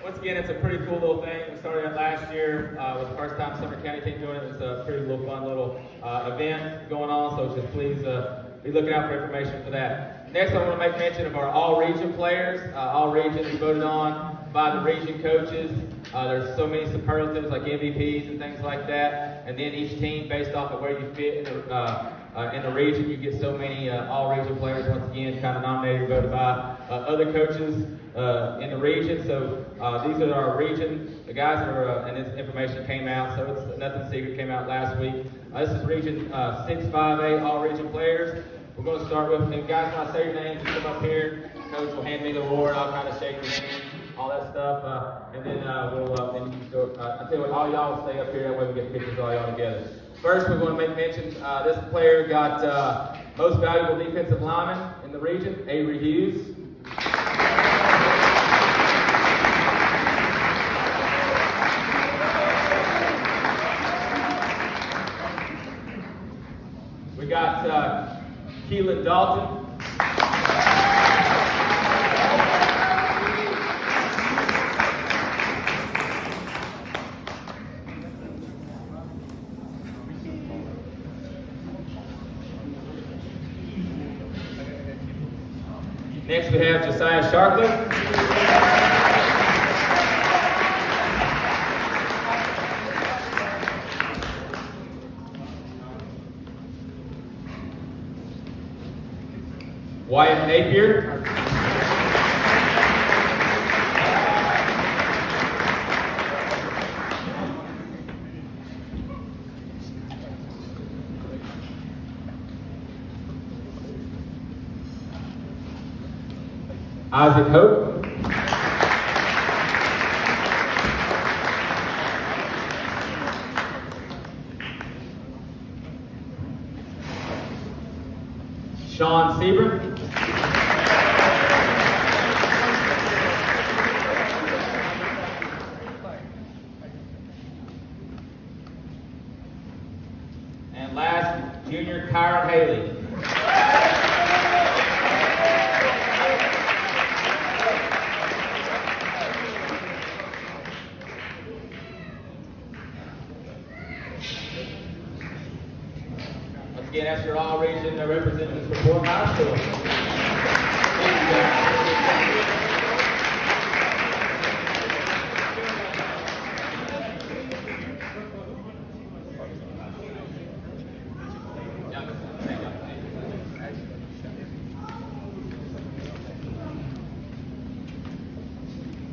once again, it's a pretty cool little thing. We started it last year with the first time Sumner County team doing it. It's a pretty fun little event going on, so just please be looking out for information for that. Next, I want to make mention of our all-region players. All region is voted on by the region coaches. There's so many superlatives like MVPs and things like that, and then each team, based off of where you fit in the region, you get so many all-region players, once again, kind of nominated and voted by other coaches in the region. So these are our region. The guys that are, and this information came out, so it's nothing secret, came out last week. This is region 6-5A all-region players. We're going to start with, and guys, when I say your names, you come up here. Coach will hand me the award. I'll kind of shake your hand, all that stuff, and then then you can go. I tell you what, all y'all stay up here. That way we get pictures of all y'all together. First, we're going to make mention. This player got most valuable defensive lineman in the region, Avery Hughes. We got Keelan Dalton. Next we have Josiah Sharkley. Wyatt Napier. Isaac Hope. Sean Seaver. And last, junior Kyron Haley. Again, that's your all-region representatives from Fort High School.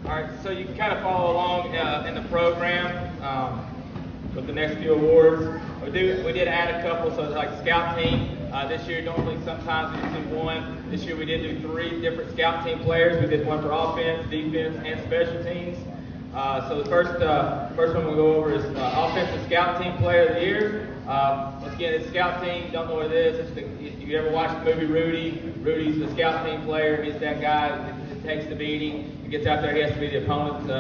All right, so you can kind of follow along in the program with the next few awards. We did add a couple, so like scout team. This year, normally sometimes we just do one. This year we did do 3 different scout team players. We did one for offense, defense, and special teams. So the first one we'll go over is offensive scout team player of the year. Once again, it's scout team. You don't know what it is. If you ever watched the movie Rudy, Rudy's the scout team player. He's that guy that takes the beating. He gets out there. He has to be the opponent.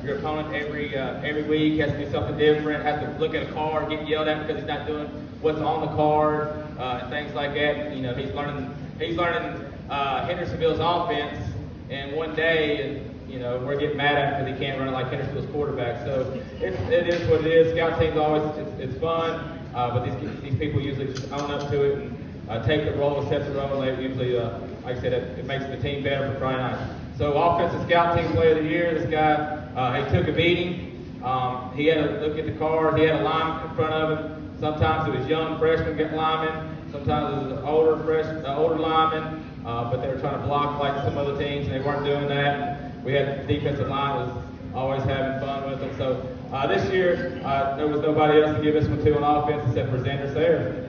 Your opponent every week. He has to do something different. Has to look at a card, get yelled at because he's not doing what's on the card, and things like that. You know, he's learning Hendersonville's offense, and one day, and you know, we're getting mad at him because he can't run it like Hendersonville's quarterback. So it is what it is. Scout team's always it's fun, but these people usually just own up to it and take the role, accept the role, and they usually, like I said, it makes the team better for Friday night. So offensive scout team player of the year, this guy, he took a beating. He had to look at the card. He had a lineman in front of him. Sometimes it was young freshman get linemen. Sometimes it was older linemen. But they were trying to block like some other teams, and they weren't doing that. We had the defensive line was always having fun with them. So this year, there was nobody else to give this one to on offense except for Xander Sayre.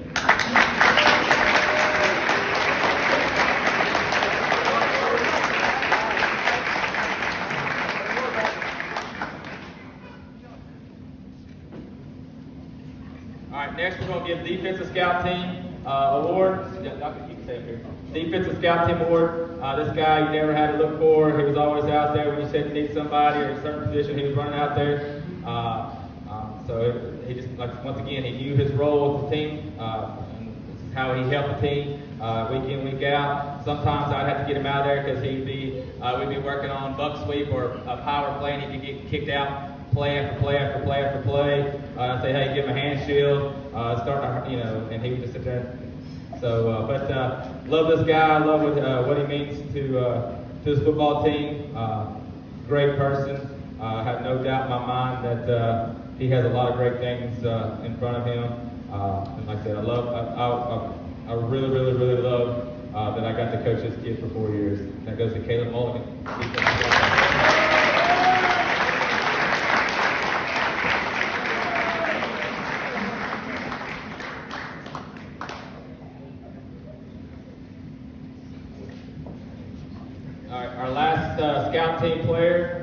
All right, next we're going to give Defensive Scout Team Award. You can say it here. Defensive Scout Team Award. This guy you never had to look for. He was always out there when you said you need somebody or a certain position. He was running out there. So he just, like, once again, he knew his role with the team. And this is how he helped the team. week in, week out. Sometimes I'd have to get him out there because we'd be working on buck sweep or a power play, and he'd be getting kicked out play after play after play after play. I'd say, hey, give him a hand shield, and he would just sit there. So, love this guy. Love what he means to his football team. Great person. I have no doubt in my mind that he has a lot of great things in front of him. And like I said, I really, really, really love that I got to coach this kid for 4 years. That goes to Caleb Mulligan. All right, our last scout team player.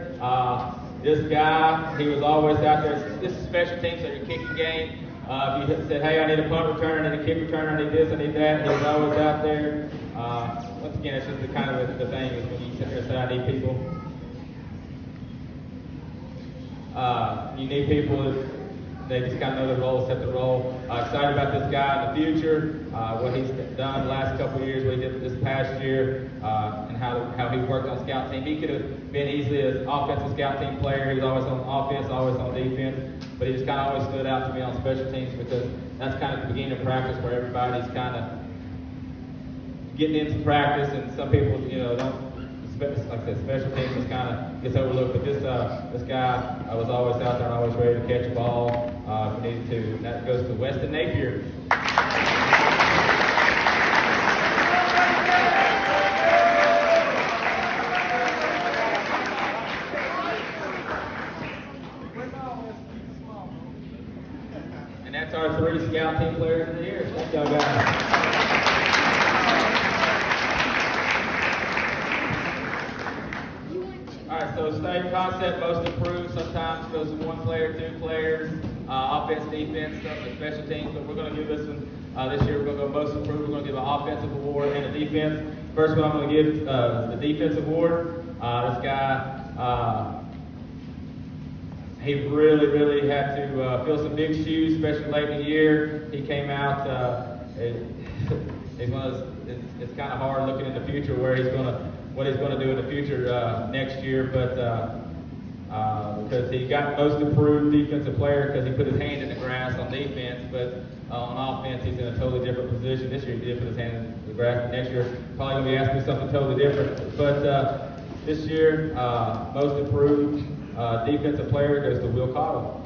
This guy, he was always out there. This is special teams, so your kicking game. If you said, hey, I need a punt return, I need a kick return, I need this, I need that, he was always out there. Once again, it's just the kind of the thing is when you sit there and say, I need people. You need people that they just kind of know the role, set the role. Excited about this guy in the future, what he's done the last couple of years, what he did this past year, and how he worked on scout team. He could have been easily an offensive scout team player. He was always on offense, always on defense, but he just kind of always stood out to me on special teams because that's kind of the beginning of practice where everybody's kind of getting into practice, and some people, don't. Like I said, special teams just kind of gets overlooked, but this guy was always out there and always ready to catch a ball if he needed to. And that goes to Weston Napier. And that's our 3 scout team players of the year. Thank y'all guys. So same concept, most improved. Sometimes goes to 1 player, 2 players, offense, defense, some of the special teams. But we're going to give this one this year. We're going to go most improved. We're going to give an offensive award and a defense. First one I'm going to give is the defensive award. This guy, he really, really had to fill some big shoes, especially late in the year. He came out. It's kind of hard looking in the future what he's going to do in the future next year, but because he got most improved defensive player because he put his hand in the grass on defense, but on offense he's in a totally different position. This year he did put his hand in the grass, but next year probably going to be asking something totally different. But this year, most improved defensive player goes to Will Cottle.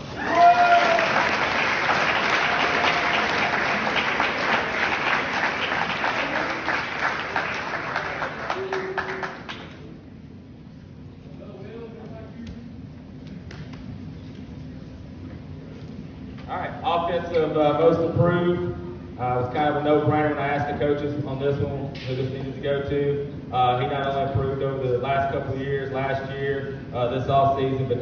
All right, offensive most improved. It was kind of a no-brainer when I asked the coaches on this one who this needed to go to. He not only improved over the last couple of years, last year, this off-season, but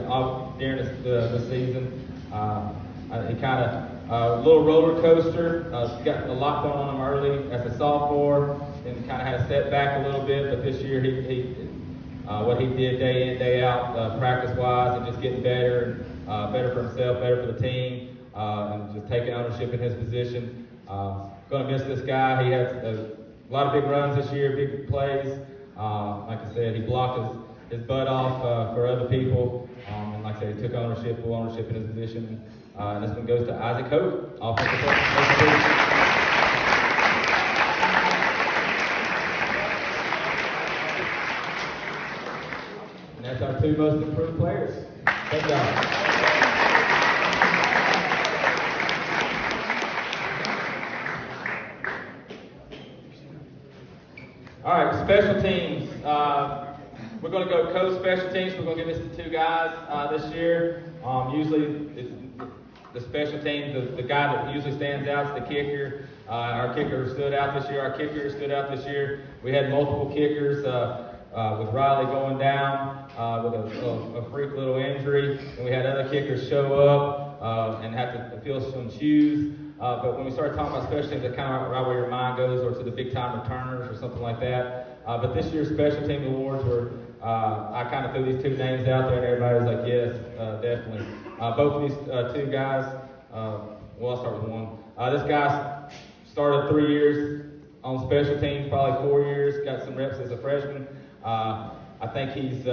during the season. He kind of, a little roller coaster, got a lot going on him early as a sophomore, and kind of had to set back a little bit, but this year what he did day in, day out, practice-wise, and just getting better, better for himself, better for the team. And just taking ownership in his position. Going to miss this guy. He had a lot of big runs this year, big plays. Like I said, he blocked his butt off for other people. And like I said, he took full ownership in his position. And this one goes to Isaac Hope, offensive player. And that's our 2 most improved players. Thank y'all. All right, special teams. We're going to go co-special teams. We're going to give this to 2 guys this year. Usually it's the special team, the guy that usually stands out is the kicker. Our kicker stood out this year. Our kicker stood out this year. We had multiple kickers with Riley going down with a freak little injury. And we had other kickers show up and have to fill some shoes. But when we started talking about special teams, that kind of right where your mind goes, or to the big-time returners or something like that. But this year's special team awards were, I kind of threw these 2 names out there, and everybody was like, yes, definitely. Both of these 2 guys, well, I'll start with one. This guy started 3 years on special teams, probably 4 years. Got some reps as a freshman. I think he's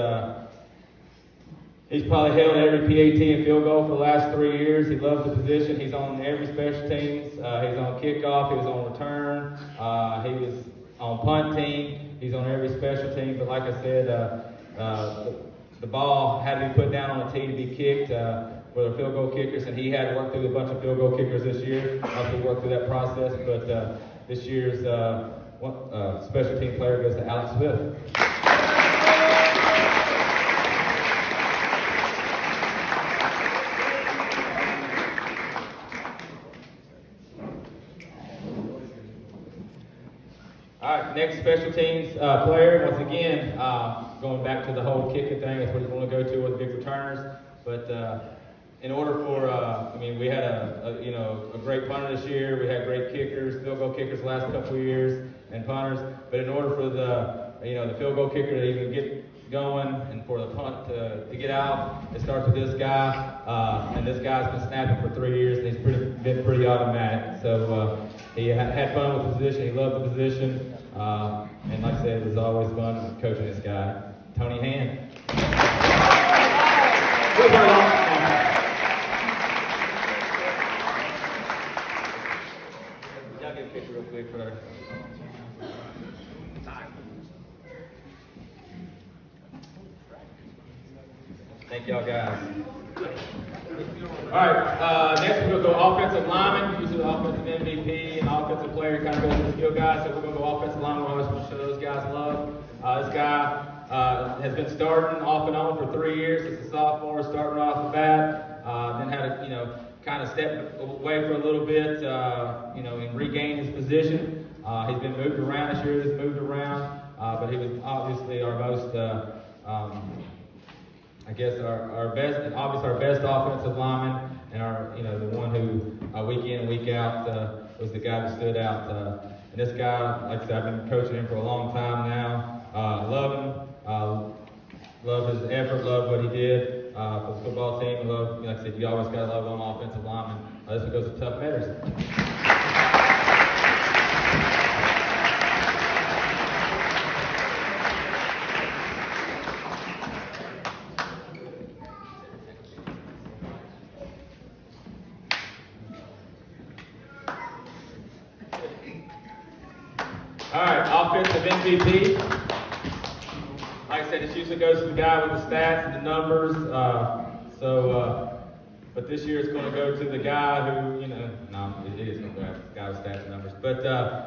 probably held every PAT and field goal for the last 3 years. He loves the position. He's on every special teams. He's on kickoff. He was on return. He was on punt team. He's on every special team. But like I said, the ball had to be put down on a tee to be kicked for the field goal kickers, and he had to work through a bunch of field goal kickers this year. After work through that process, but this year's special team player goes to Alex Smith. All right, next special teams player. Once again, going back to the whole kicking thing, that's what you want to go to with big returners. But in order for, we had a great punter this year. We had great kickers, field goal kickers the last couple of years, and punters. But in order for the field goal kicker to even get going and for the punt to get out, it starts with this guy. And this guy's been snapping for 3 years, and he's been pretty automatic. So he had fun with the position. He loved the position. And like I said, it was always fun coaching this guy, Tony Hand. Y'all get a picture real quick for our thank y'all guys. All right, next we're going to go offensive lineman. Usually the offensive MVP and offensive player kind of goes to the skill guys, so we're going to go offensive lineman. We always want to show those guys love. This guy has been starting off and on for 3 years. He's a sophomore, starting off the bat. Then had to, kind of step away for a little bit, and regain his position. He's been moved around this year. He's moved around, but he was obviously our most, our best offensive lineman, and the one who week in and week out was the guy that stood out. And this guy, like I said, I've been coaching him for a long time now. Love him. Love his effort. Love what he did for the football team. Love, like I said, you always got to love on offensive linemen. This one goes to Tough Medicine. All right, offensive MVP. Like I said, it usually goes to the guy with the stats and the numbers. But this year it's going to go to the guy who, it is going to go to the guy with stats and numbers. But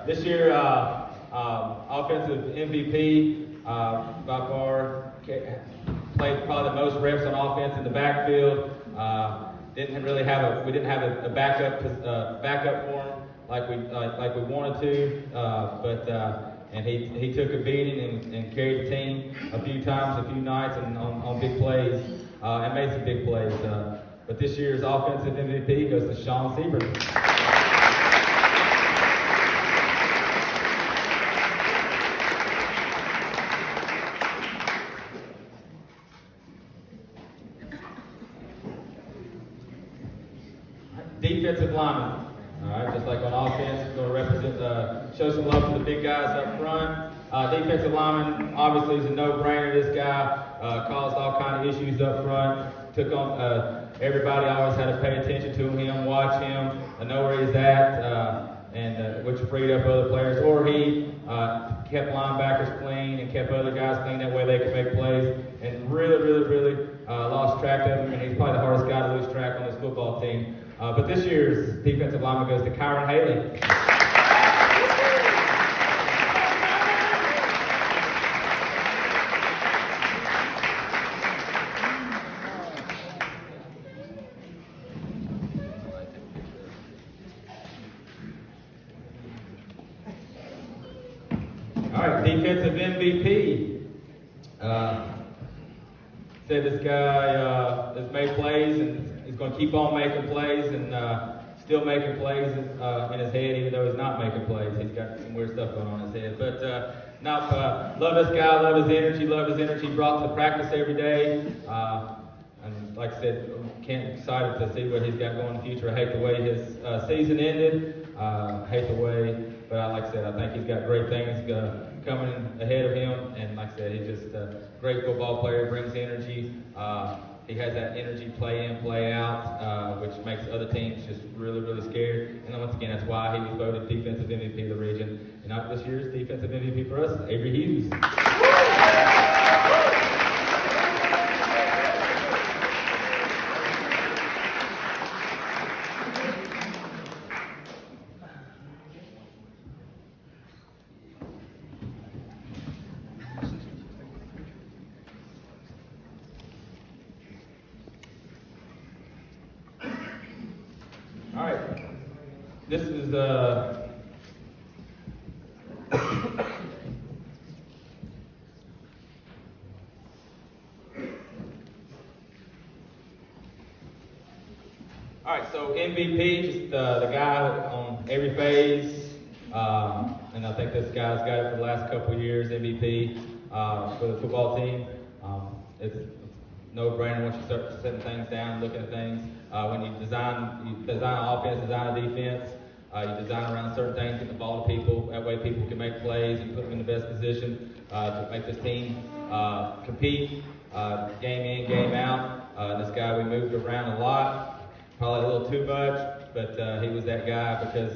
this year, offensive MVP, by far, played probably the most reps on offense in the backfield. We didn't have a backup for him like we wanted to, and he took a beating and carried the team a few times, a few nights, and on big plays, and made some big plays. But this year's offensive MVP goes to Sean Siebert. Defensive lineman. All right, just like on offense, we're going to represent, show some love to the big guys up front. Defensive lineman, obviously, is a no-brainer. This guy caused all kinds of issues up front. Took on everybody. Always had to pay attention to him, watch him, know where he's at, which freed up other players. Or he kept linebackers clean and kept other guys clean. That way they could make plays. And really lost track of him. And he's probably the hardest guy to lose track on this football team. But this year's defensive lineman goes to Kyron Haley. All right, defensive MVP. Said this guy has made plays and he's going to keep on making plays and still making plays in his head, even though he's not making plays. He's got some weird stuff going on in his head. But love this guy, love his energy brought to practice every day. And like I said, excited to see what he's got going in the future. I hate the way his season ended. I hate the way But like I said, I think he's got great things coming ahead of him. And like I said, he's just a great football player, brings energy. He has that energy play in, play out, which makes other teams just really, really scared. And once again, that's why he was voted Defensive MVP of the region. And not this year's Defensive MVP for us, Avery Hughes. All right, this is all right, so MVP, just the guy on every phase, and I think this guy's got it for the last couple of years, MVP for the football team. It's no-brainer once you start setting things down, looking at things. When you design an offense, design a defense, you design around certain things, get the ball to people. That way people can make plays and put them in the best position to make this team compete, game in, game out. This guy we moved around a lot, probably a little too much, but he was that guy because,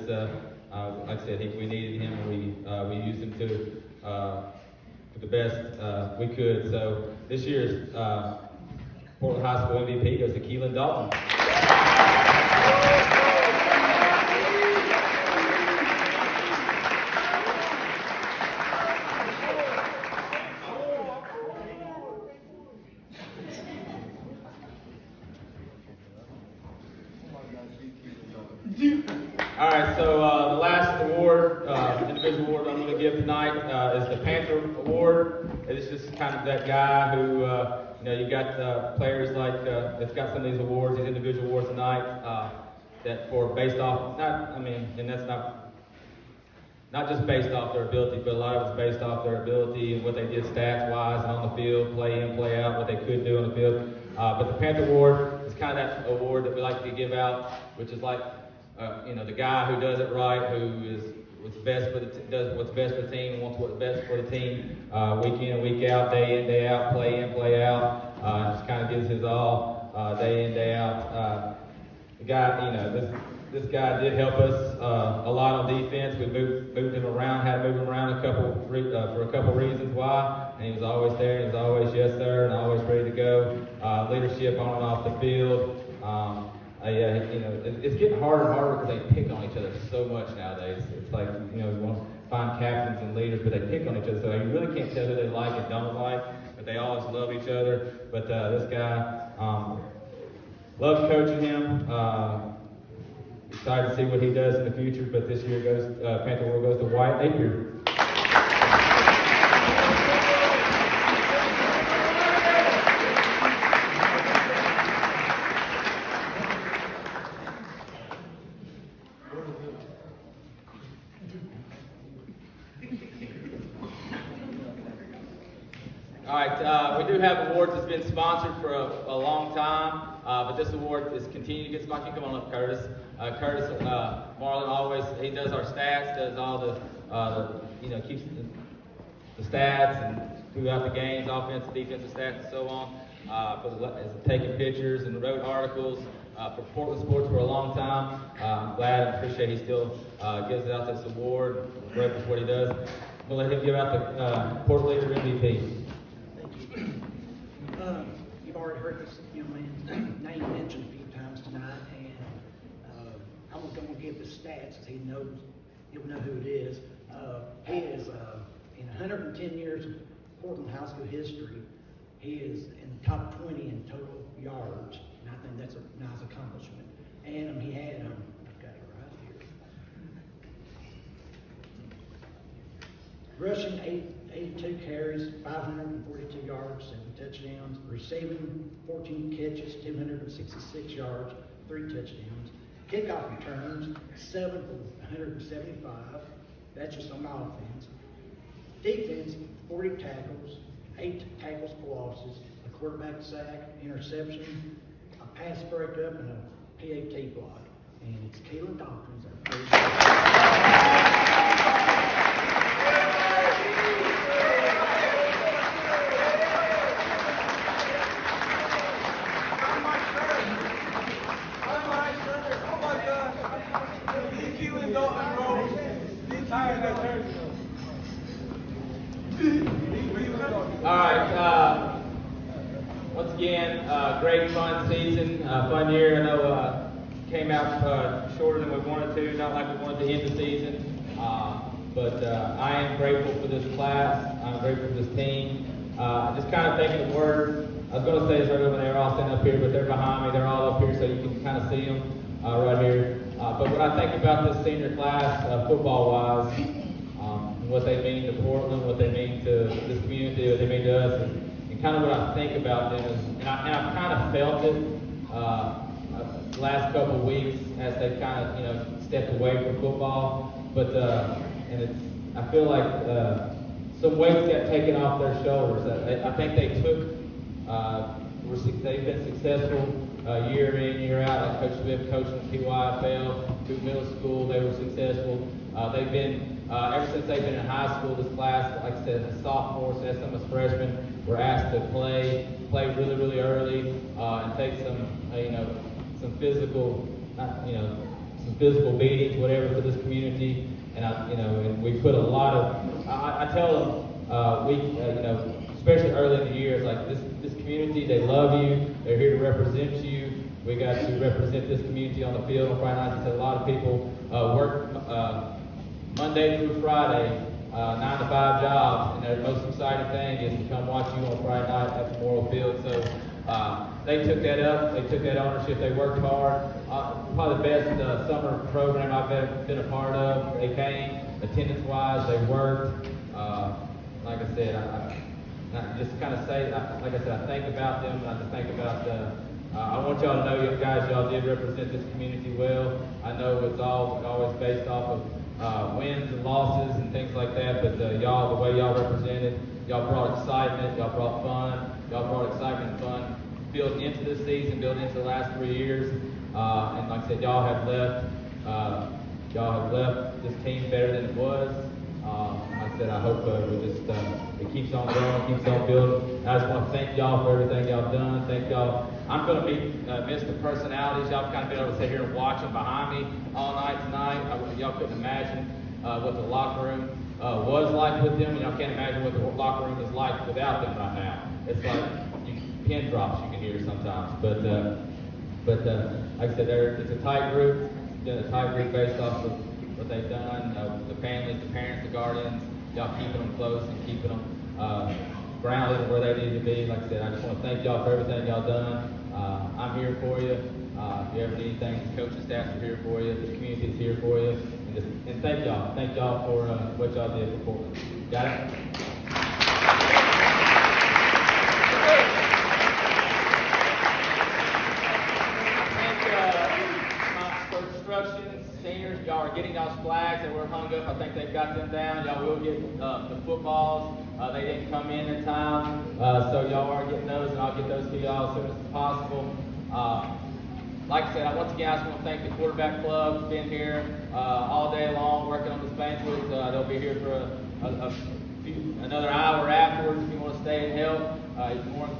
like I said, we needed him and we used him to for the best we could. So this year's Portland High School MVP goes to Keelan Dalton. All right, so the last award, individual award I'm going to give tonight is the Panther Award. It's just kind of that guy who, you got players like that's got some of these awards, these individual awards tonight that for based off, and that's not just based off their ability, but a lot of it's based off their ability and what they did stats-wise and on the field, play in, play out, what they could do on the field. But the Panther Award is kind of that award that we like to give out, which is like, the guy who does it right, who is what's best for does what's best for the team, wants what's best for the team, week in, week out, day in, day out, play in, play out. Just kind of gives his all, day in, day out. The guy, this guy did help us a lot on defense. We moved him around, had to move him around for a couple reasons why, and he was always there. He was always yes sir, and always ready to go. Leadership on and off the field. It's getting harder and harder because they pick on each other so much nowadays. It's like, you want to find captains and leaders, but they pick on each other. So you really can't tell who they like and don't like, but they always love each other. But this guy, loves coaching him. Excited to see what he does in the future, but this year Panther Award goes to Wyatt Napier. All right, we do have awards that's been sponsored for a long time, but this award is continuing to get sponsored. Come on up, Curtis. Curtis Marlin always, he does our stats, does all the keeps the stats and throughout the games, offensive, defensive stats, and so on. Taking pictures and wrote articles for Portland sports for a long time. I'm glad and appreciate he still gives out this award. I'm grateful for what he does. I'm going to let him give out the Portland Leader MVP. You've already heard this young man's name mentioned a few times tonight, and I'm going to give the stats as he'll know who it is. He is, in 110 years of Portland High School history, he is in the top 20 in total yards, and I think that's a nice accomplishment. And he had, I've got it right here, rushing 82 carries, 542 yards, 7 touchdowns. Receiving 14 catches, 266 yards, 3 touchdowns. Kickoff returns, 7 for 175. That's just on offense. Defense, 40 tackles, 8 tackles for losses, a quarterback sack, interception, a pass breakup, and a PAT block. And it's Keelan Dawkins, our first. again, great fun season, fun year. I know came out shorter than we wanted to, not like we wanted to end the season. But I am grateful for this class. I'm grateful for this team. Just kind of thinking of words. I was going to say this earlier when they were all standing up here, but they're behind me. They're all up here, so you can kind of see them right here. But when I think about this senior class, football-wise, what they mean to Portland, what they mean to this community, what they mean to us, and kind of what I think about them is, and I've kind of felt it the last couple of weeks as they kind of stepped away from football. But and I feel like some weights got taken off their shoulders. I think they took. They've been successful year in, year out. Like Coach Smith coaching PYFL, through middle school, they were successful. They've been, ever since they've been in high school, this class, like I said, the sophomores and some of us freshmen were asked to play really, really early, and take some physical, some physical beatings, whatever, for this community. And and we put a lot of. I tell them, especially early in the year, it's like this community, they love you, they're here to represent you. We got to represent this community on the field on Friday nights. I said a lot of people work Monday through Friday, 9 to 5 jobs, and their most exciting thing is to come watch you on Friday night at the Memorial Field. So they took that up, they took that ownership, they worked hard. Probably the best summer program I've ever been a part of. They came, attendance-wise, they worked. Like I said, I just kind of say, like I said, I think about them, and I just think about I want y'all to know, you guys, y'all did represent this community well. I know it's always based off of wins and losses and things like that, but y'all, the way y'all represented, y'all brought excitement, y'all brought fun, y'all brought excitement and fun building into this season, building into the last 3 years, and like I said, y'all have left this team better than it was. Like I said, I hope it keeps on growing, keeps on building. I just want to thank y'all for everything y'all done. Thank y'all. I'm going to miss the personalities. Y'all kind of been able to sit here and watch them behind me all night tonight. Y'all couldn't imagine what the locker room was like with them, and y'all can't imagine what the locker room is like without them right now. It's like pin drops you can hear sometimes. But like I said, it's a tight group. It's been a tight group based off of what they've done, the families, the parents, the guardians, y'all keeping them close and keeping them grounded where they need to be. Like I said, I just want to thank y'all for everything y'all done. I'm here for you. If you ever need anything, the coaching staffs are here for you. The community is here for you. And thank y'all. Thank y'all for what y'all did for Portland. Got it? Seniors, y'all are getting y'all's flags that were hung up. I think they've got them down. Y'all will get the footballs. They didn't come in time, so y'all are getting those, and I'll get those to y'all as soon as possible. Like I said, once again, I just want to thank the quarterback club for being here all day long, working on this banquet. They'll be here for another hour afterwards if you want to stay and help. You're more than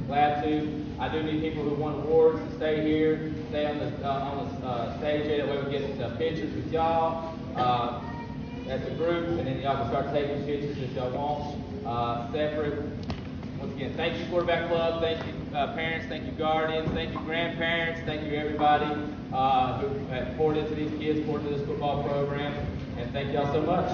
glad to. I do need people who want awards to stay here, stay on the stage here. That way we get pictures with y'all as a group, and then y'all can start taking pictures if y'all want separate. Once again, thank you, quarterback club. Thank you, parents. Thank you, guardians. Thank you, grandparents. Thank you, everybody who have poured into these kids, poured into this football program, and thank y'all so much.